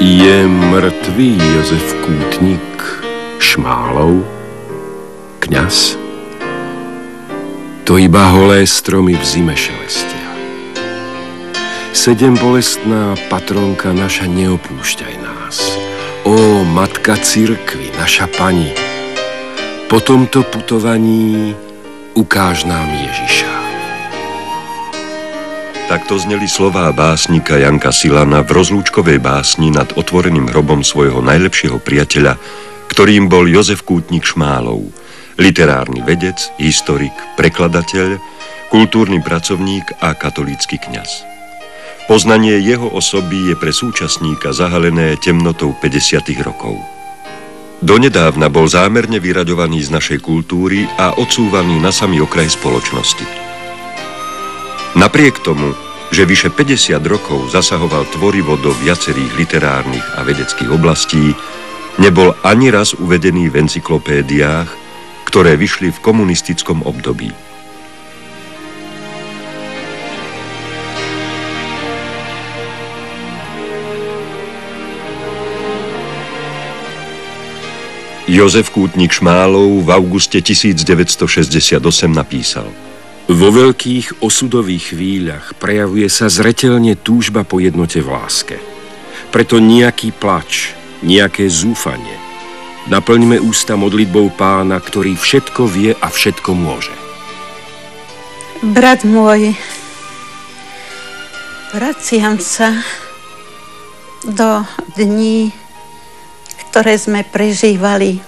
Je mŕtvý Jozef Kútnik Šmálov, kňaz? To iba holé stromy v zime šelestia. 7 bolestná patronka naša, neopúšťaj nás. Ó, matka cirkvi, naša pani, po tomto putovaní ukáž nám Ježiša. Takto zneli slová básnika Janka Silana v rozlúčkovej básni nad otvoreným hrobom svojho najlepšieho priateľa, ktorým bol Jozef Kútnik Šmálov, literárny vedec, historik, prekladateľ, kultúrny pracovník a katolícky kňaz. Poznanie jeho osoby je pre súčasníka zahalené temnotou 50. rokov. Donedávna bol zámerne vyraďovaný z našej kultúry a odsúvaný na samý okraj spoločnosti. Napriek tomu, že vyše 50 rokov zasahoval tvorivo do viacerých literárnych a vedeckých oblastí, nebol ani raz uvedený v encyklopédiách, ktoré vyšli v komunistickom období. Jozef Kútnik Šmálov v auguste 1968 napísal: Vo veľkých osudových chvíľach prejavuje sa zreteľne túžba po jednote v láske. Preto nejaký plač, nejaké zúfanie. Naplňme ústa modlitbou Pána, ktorý všetko vie a všetko môže. Brat môj, vraciam sa do dní, ktoré sme prežívali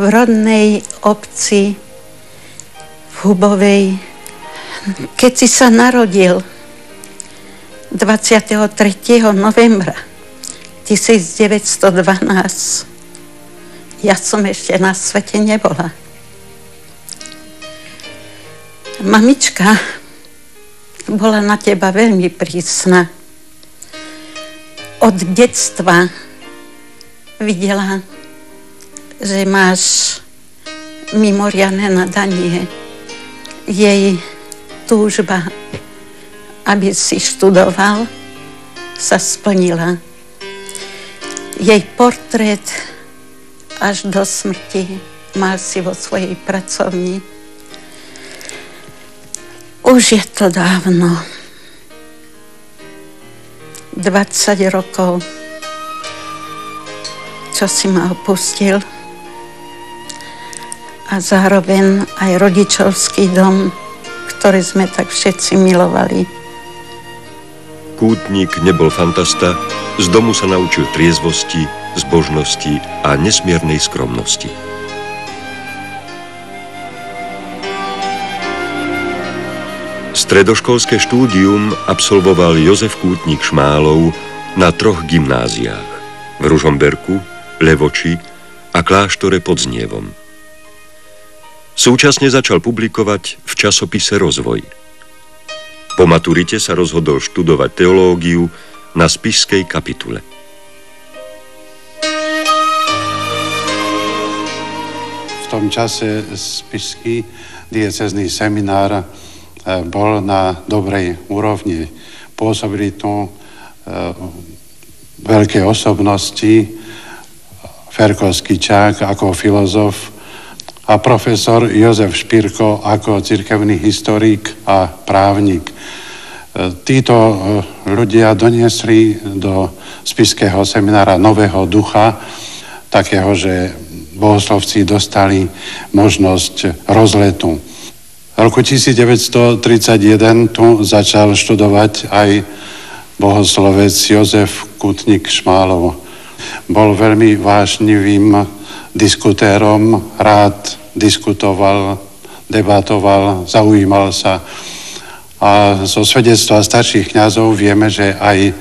v rodnej obci v Hubovej. Keď si sa narodil 23. novembra 1912, ja som ešte na svete nebola. Mamička bola na teba veľmi prísna. Od detstva videla, že máš mimoriadne nadanie. Jej túžba, aby si študoval, sa splnila. Jej portrét až do smrti mal si vo svojej pracovni. Už je to dávno. 20 rokov, čo si ma opustil, a zároveň aj rodičovský dom, ktorý sme tak všetci milovali. Kútnik nebol fantasta, z domu sa naučil triezvosti, zbožnosti a nesmiernej skromnosti. Stredoškolské štúdium absolvoval Jozef Kútnik Šmálov na 3 gymnáziách: v Ružomberku, Levoči a kláštore pod Znievom. Súčasne začal publikovať v časopise Rozvoj. Po maturite sa rozhodol študovať teológiu na spišskej kapitule. V tom čase spišský diecézny seminár bol na dobrej úrovni. Pôsobili tu veľké osobnosti, Ferko Skičák ako filozof a profesor Jozef Špírko ako cirkevný historik a právnik. Títo ľudia doniesli do spišského seminára nového ducha, takého, že bohoslovci dostali možnosť rozletu. V roku 1931 tu začal študovať aj bohoslovec Jozef Kútnik Šmálov. Bol veľmi vášnivým diskutérom, rád diskutoval, debatoval, zaujímal sa. A zo svedectva starších kňazov vieme, že aj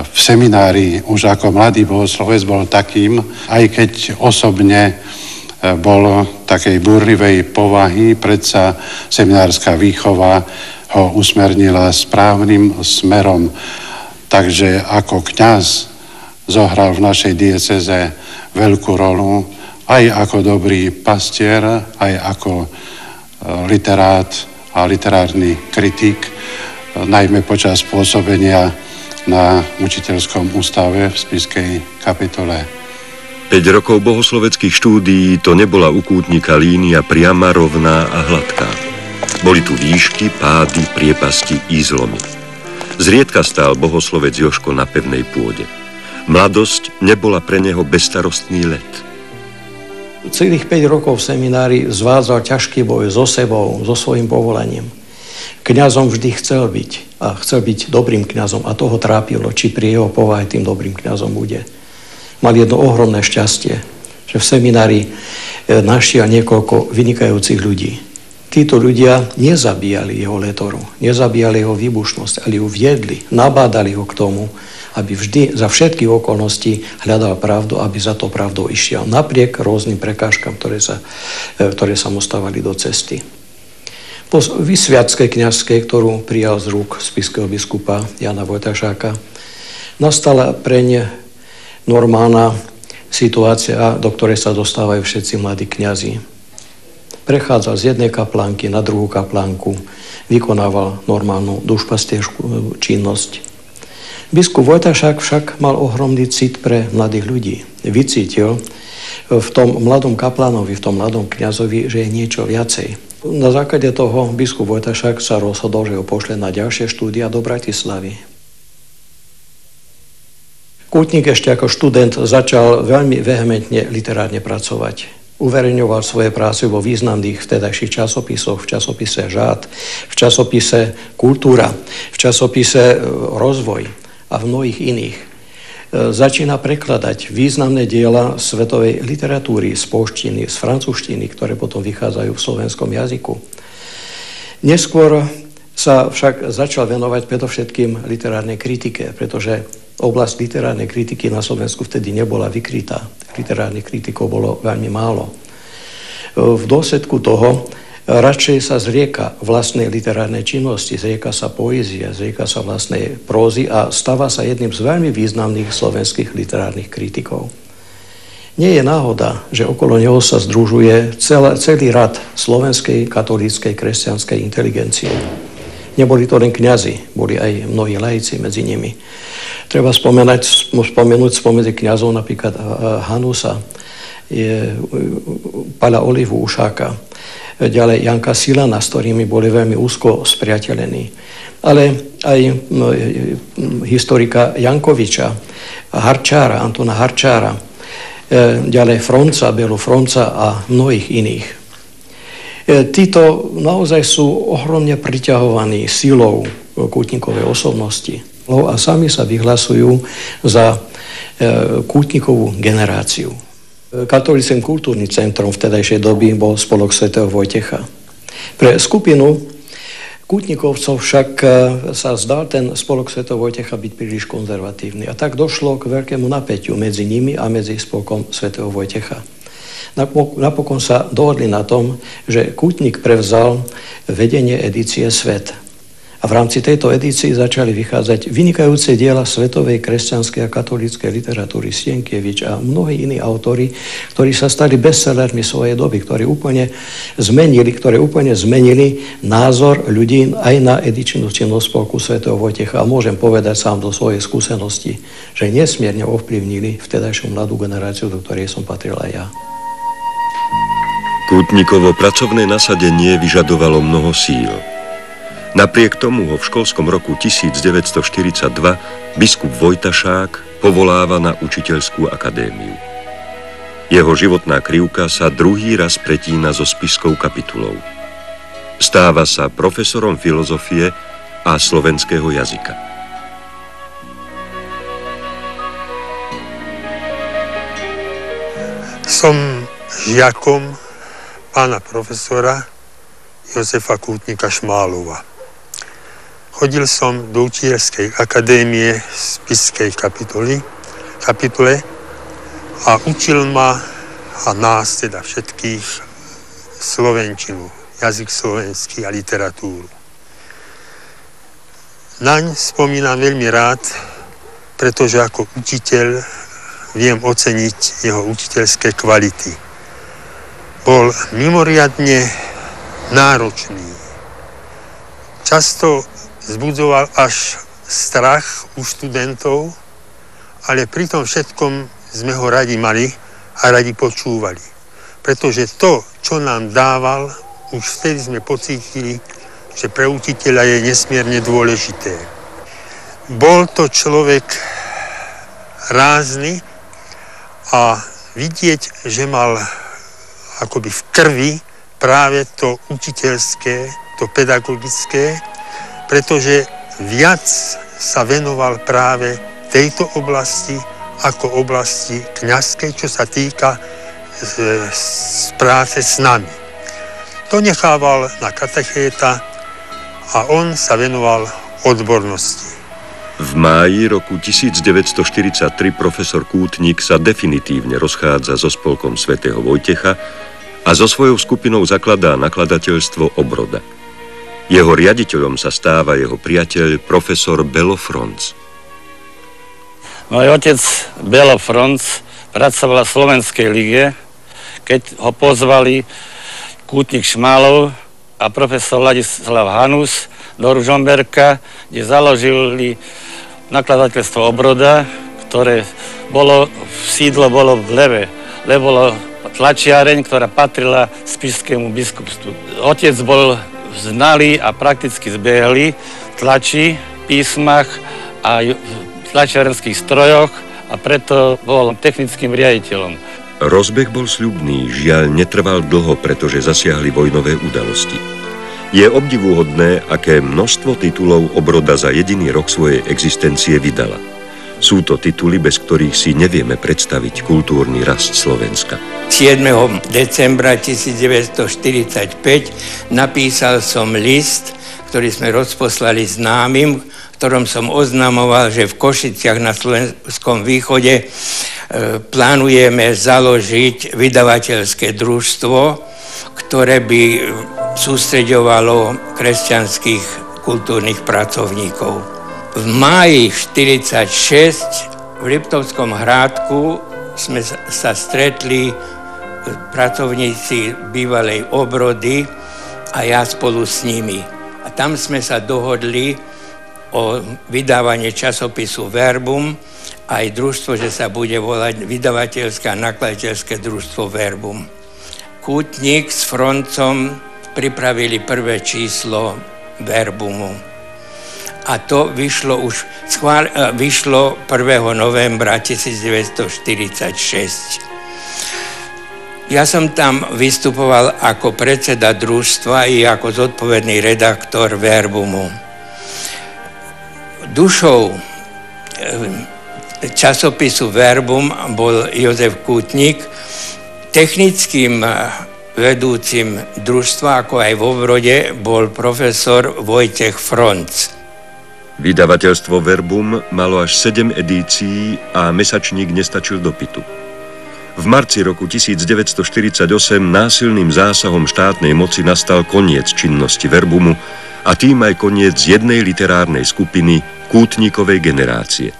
v seminári už ako mladý bohoslovec bol takým, aj keď osobne bol takej búrlivej povahy, predsa seminárska výchova ho usmernila správnym smerom. Takže ako kňaz zohral v našej diecéze veľkú rolu, aj ako dobrý pastier, aj ako literát a literárny kritik, najmä počas pôsobenia na učiteľskom ústave v Spišskej kapitule. 5 rokov bohosloveckých štúdií to nebola u kútnika línia priama, rovná a hladká. Boli tu výšky, pády, priepasti i zlomy. Zriedka stál bohoslovec Jožko na pevnej pôde. Mladosť nebola pre neho bezstarostný let. Celých 5 rokov v seminári zvádzal ťažký boj so sebou, so svojím povolaním. Kňazom vždy chcel byť a chcel byť dobrým kňazom a toho trápilo, či pri jeho povahe tým dobrým kňazom bude. Mal jedno ohromné šťastie, že v seminári našiel niekoľko vynikajúcich ľudí. Títo ľudia nezabíjali jeho letoru, nezabíjali jeho výbušnosť, ale ju viedli, nabádali ho k tomu, aby vždy za všetky okolností hľadal pravdu, aby za to pravdou išiel, napriek rôznym prekážkam, ktoré sa mu stávali do cesty. Po vysviatskej kňazskej, ktorú prijal z rúk spišského biskupa Jana Vojtašáka, nastala preň normálna situácia, do ktorej sa dostávajú všetci mladí kňazi. Prechádzal z jednej kaplánky na druhú kaplánku, vykonával normálnu dušpastierskú činnosť. Biskup Vojtašák však mal ohromný cit pre mladých ľudí. Vycítil v tom mladom kaplánovi, v tom mladom kňazovi, že je niečo viacej. Na základe toho biskup Vojtašák sa rozhodol, že ho pošle na ďalšie štúdia do Bratislavy. Kútnik ešte ako študent začal veľmi vehementne literárne pracovať. Uverejňoval svoje práce vo významných vtedajších časopisoch, v časopise Žád, v časopise Kultúra, v časopise Rozvoj a v mnohých iných. Začína prekladať významné diela svetovej literatúry z poľštiny, z francúzštiny, ktoré potom vychádzajú v slovenskom jazyku. Neskôr sa však začal venovať predovšetkým literárnej kritike, pretože oblasť literárnej kritiky na Slovensku vtedy nebola vykrytá. Literárnych kritikov bolo veľmi málo. V dôsledku toho radšej sa zrieka vlastnej literárnej činnosti, zrieka sa poézie, zrieka sa vlastnej prózy a stáva sa jedným z veľmi významných slovenských literárnych kritikov. Nie je náhoda, že okolo neho sa združuje celý rad slovenskej katolíckej kresťanskej inteligencie. Neboli to len kňazi, boli aj mnohí laici medzi nimi. Treba spomenúť spomedzi kňazov napríklad Hanusa, Páľa Olivu Ušáka, ďalej Janka Silana, s ktorými boli veľmi úzko spriateľení. Ale aj historika Jankoviča, Harčára, Antona Harčára, ďalej Fronca, Belu Fronca a mnohých iných. Títo naozaj sú ohromne priťahovaní silou kútnikovej osobnosti a sami sa vyhlasujú za kútnikovú generáciu. Katolíckym kultúrnym centrom vtedajšej doby bol spolok svätého Vojtecha. Pre skupinu kútnikovcov však sa zdal ten spolok svätého Vojtecha byť príliš konzervatívny. A tak došlo k veľkému napätiu medzi nimi a medzi spolkom svätého Vojtecha. Napokon sa dohodli na tom, že kútnik prevzal vedenie edície Svet. A v rámci tejto edícii začali vychádzať vynikajúce diela svetovej kresťanskej a katolíckej literatúry, Sienkiewicz a mnohí iní autori, ktorí sa stali bestsellermi svojej doby, ktoré úplne zmenili názor ľudí aj na edičnú činnosť spolku svätého Vojtecha. A môžem povedať sám do svojej skúsenosti, že nesmierne ovplyvnili vtedajšiu mladú generáciu, do ktorej som patril aj ja. Kútnikovo pracovné nasadenie vyžadovalo mnoho síl. Napriek tomu ho v školskom roku 1942 biskup Vojtašák povoláva na učiteľskú akadémiu. Jeho životná krivka sa druhý raz pretína so spišskou kapitulou. Stáva sa profesorom filozofie a slovenského jazyka. Som žiakom pána profesora Jozefa Kútnika Šmálova. Chodil som do učiteľskej akadémie v Spišskej kapitule a učil ma a nás, teda všetkých, slovenčinu, jazyk slovenský a literatúru. Naň spomínam veľmi rád, pretože ako učiteľ viem oceniť jeho učiteľské kvality. Bol mimoriadne náročný. Často vzbudzoval až strach u študentov, ale pri tom všetkom sme ho radi mali a radi počúvali. Pretože to, čo nám dával, už vtedy sme pocítili, že pre učiteľa je nesmierne dôležité. Bol to človek rázny a vidieť, že mal akoby v krvi práve to učiteľské, to pedagogické, pretože viac sa venoval práve tejto oblasti ako oblasti kňazskej, čo sa týka práce s nami. To nechával na katechéta a on sa venoval odbornosti. V máji roku 1943 profesor Kútnik sa definitívne rozchádza so spolkom svätého Vojtecha a so svojou skupinou zakladá nakladateľstvo Obroda. Jeho riaditeľom sa stáva jeho priateľ profesor Belo Fronc. Môj otec Belo Fronc pracoval v Slovenskej lige, keď ho pozvali Kútnik Šmálov a profesor Ladislav Hanus do Ružomberka, kde založili nakladateľstvo Obroda, ktoré sídlo bolo v Leve. Leve bolo tlačiareň, ktorá patrila spišskému biskupstvu. Otec bol znalý a prakticky zbehli v tlači, písmach a tlačiarenských strojoch a preto bol technickým riaditeľom. Rozbeh bol sľubný, žiaľ netrval dlho, pretože zasiahli vojnové udalosti. Je obdivuhodné, aké množstvo titulov Obroda za jediný rok svojej existencie vydala. Sú to tituly, bez ktorých si nevieme predstaviť kultúrny rast Slovenska. 7. decembra 1945 napísal som list, ktorý sme rozposlali známym, v ktorom som oznamoval, že v Košiciach na Slovenskom východe plánujeme založiť vydavateľské družstvo, ktoré by sústreďovalo kresťanských kultúrnych pracovníkov. V máji 1946 v Liptovskom Hrádku sme sa stretli pracovníci bývalej Obrody a ja spolu s nimi. A tam sme sa dohodli o vydávanie časopisu Verbum, aj družstvo, že sa bude volať vydavateľské a nakladateľské družstvo Verbum. Kútnik s Froncom pripravili prvé číslo Verbumu. A to vyšlo 1. novembra 1946. Ja som tam vystupoval ako predseda družstva i ako zodpovedný redaktor Verbumu. Dušou časopisu Verbum bol Jozef Kútnik, technickým vedúcim družstva, ako aj v Obrode, bol profesor Vojtech Fronc. Vydavateľstvo Verbum malo až 7 edícií a mesačník nestačil do pytu. V marci roku 1948 násilným zásahom štátnej moci nastal koniec činnosti Verbumu a tým aj koniec jednej literárnej skupiny Kútnikovej generácie.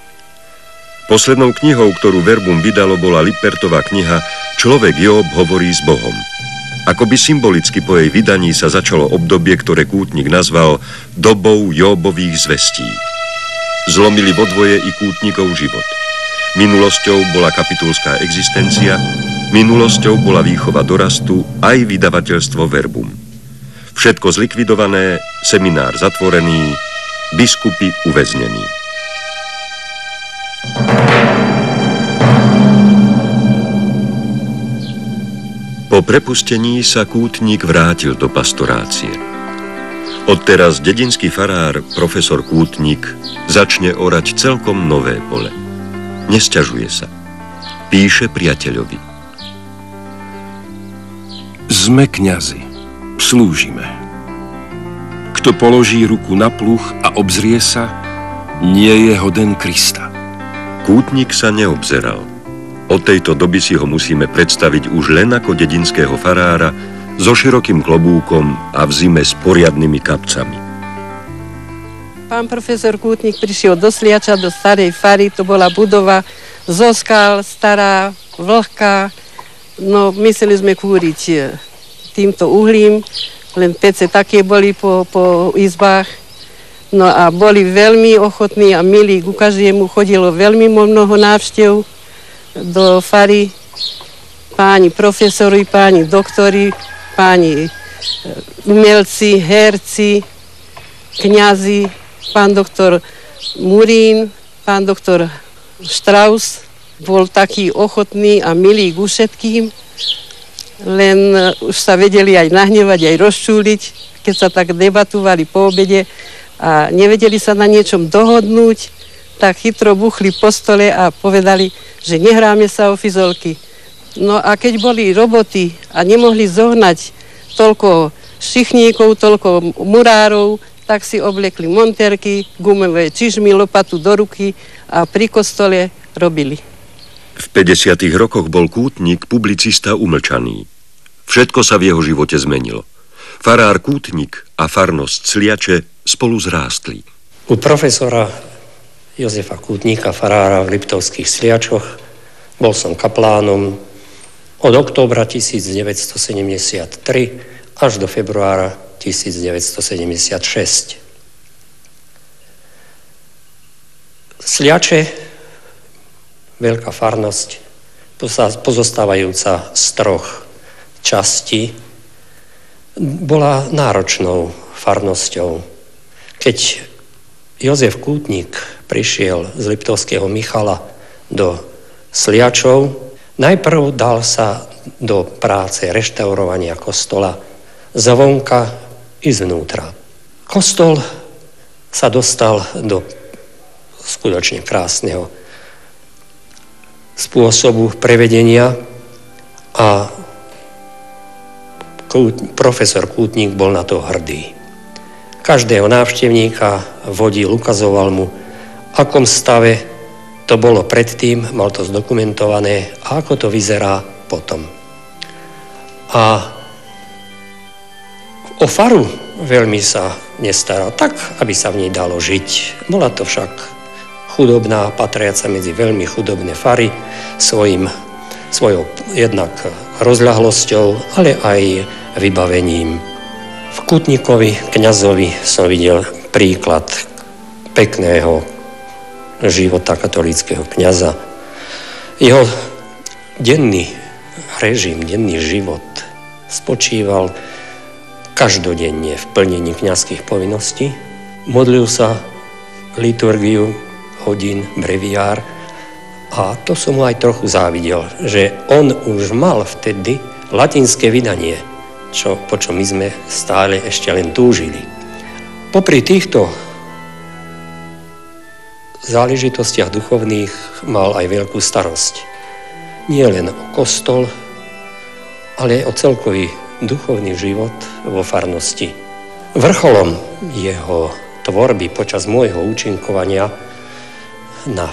Poslednou knihou, ktorú Verbum vydalo, bola Lipertová kniha Človek Jób hovorí s Bohom. Akoby symbolicky po jej vydaní sa začalo obdobie, ktoré Kútnik nazval dobou Jóbových zvestí. Zlomili vodvoje i Kútnikov život. Minulosťou bola kapitulská existencia, minulosťou bola výchova dorastu aj vydavateľstvo Verbum. Všetko zlikvidované, seminár zatvorený, biskupy uväznení. Po prepustení sa Kútnik vrátil do pastorácie. Odteraz dedinský farár profesor Kútnik začne orať celkom nové pole. Nesťažuje sa. Píše priateľovi. Sme kňazi. Slúžime. Kto položí ruku na pluh a obzrie sa, nie je hoden Krista. Kútnik sa neobzeral. Od tejto doby si ho musíme predstaviť už len ako dedinského farára so širokým klobúkom a v zime s poriadnymi kapcami. Pán profesor Kútnik prišiel do Sliača, do starej fary, to bola budova zo skal, stará, vlhká. No, mysleli sme kúriť týmto uhlím, len pece také boli po izbách. No a boli veľmi ochotní a milí, ku každému chodilo veľmi mnoho návštev do fary. Páni profesori, páni doktori, páni umelci, herci, kňazi, pán doktor Murín, pán doktor Strauss bol taký ochotný a milý ku všetkým, len už sa vedeli aj nahnevať, aj rozčúliť, keď sa tak debatovali po obede a nevedeli sa na niečom dohodnúť, tak chytro buchli po stole a povedali, že nehráme sa o fizolky. No a keď boli roboty a nemohli zohnať toľko šichníkov, toľko murárov, tak si obliekli monterky, gumové čižmy, lopatu do ruky a pri kostole robili. V 50. rokoch bol Kútnik publicista umlčaný. Všetko sa v jeho živote zmenilo. Farár Kútnik a farnosť Sliače spolu zrástli. U profesora Jozefa Kútnika, farára v Liptovských Sliačoch, bol som kaplánom od októbra 1973 až do februára 1976. Sliače, veľká farnosť, pozostávajúca z 3 častí, bola náročnou farnosťou. Keď Jozef Kútnik prišiel z Liptovského Michala do Sliačov, najprv dal sa do práce reštaurovania kostola zvonka i zvnútra. Kostol sa dostal do skutočne krásneho spôsobu prevedenia a profesor Kútnik bol na to hrdý. Každého návštevníka vodil, ukazoval mu, v akom stave to bolo predtým, mal to zdokumentované a ako to vyzerá potom. A o faru veľmi sa nestaral, tak, aby sa v nej dalo žiť. Bola to však chudobná, patriaca medzi veľmi chudobné fary, svojou jednak rozľahlosťou, ale aj vybavením. V Kútnikovi, kňazovi, som videl príklad pekného života katolíckeho kňaza. Jeho denný režim, denný život spočíval každodenne v plnení kňazských povinností. Modlil sa liturgiu hodín, breviár a to som mu aj trochu závidel, že on už mal vtedy latinské vydanie, po čom my sme stále ešte len túžili. Popri týchto záležitostiach duchovných mal aj veľkú starosť. Nie len o kostol, ale aj o celkový duchovný život vo farnosti. Vrcholom jeho tvorby počas môjho účinkovania na